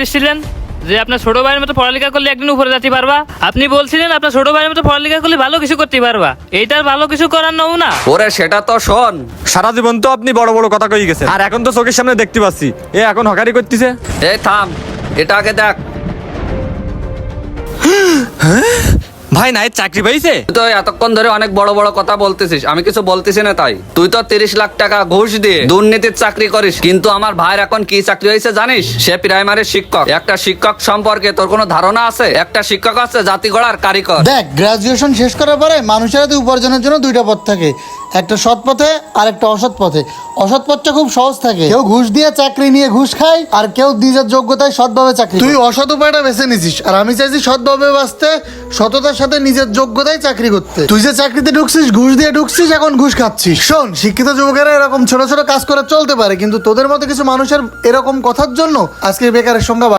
দিচ্ছিলেন যে আপনার ছোট ভাইয়ের মতো পড়ালেখা করলে একদিন উপরে যেতে পারবা। আপনি বলছিলেন আপনার ছোট ভাইয়ের মতো পড়ালেখা করলে ভালো কিছু করতে পারবা। এইটার ভালো কিছু করার নমুনা। ওরে সেটা তো শোন, সারা জীবন তো আপনি বড় বড় কথা কই গেছেন, আর এখন তো চোখের সামনে দেখতে পাচ্ছি এ এখন হকারি করতেছে। এই থাম, এটা আগে দেখ। ভাই নাই চাকরি পাইছে? তুই তো এতক্ষণ ধরে অনেক বড় বড় কথা বলতেছিস, আমি কিছু বলতেছি না তাই। তুই তো 30 লাখ টাকা ঘুষ দিয়ে দুর্নীতির চাকরি করিস, কিন্তু আমার ভাইয়ের এখন কি চাকরি হয়েছে জানিস? সে প্রাইমারির শিক্ষক। একটা শিক্ষক সম্পর্কে তোর কোনো ধারণা আছে? একটা শিক্ষক আছে জাতি গড়ার কারিগর। দেখ, গ্রাজুয়েশন শেষ করার পরে মানুষের হাতে উপার্জনের জন্য দুইটা পথ থাকে, একটা সৎ পথে আর একটা অসৎ পথে। অসৎ পথটা খুব সহজ থাকে, কেউ ঘুষ দিয়ে চাকরি নিয়ে ঘুষ খায়, আর কেউ নিজের যোগ্যতায় সৎভাবে চাকরি। তুই অসৎ উপায়টা বেছে নিছিস, আর আমি চাইছি সৎভাবে বাঁচতে, সততার সাথে নিজের যোগ্যতায় চাকরি করতে। তুই যে চাকরিতে ঢুকছিস, ঘুষ দিয়ে ঢুকছিস, এখন ঘুষ খাচ্ছিস। শোন, শিক্ষিত যুবকেরা এরকম ছোট ছোট কাজ করে চলতে পারে, কিন্তু তোদের মতো কিছু মানুষের এরকম কথার জন্য আজকে বেকারের সংখ্যা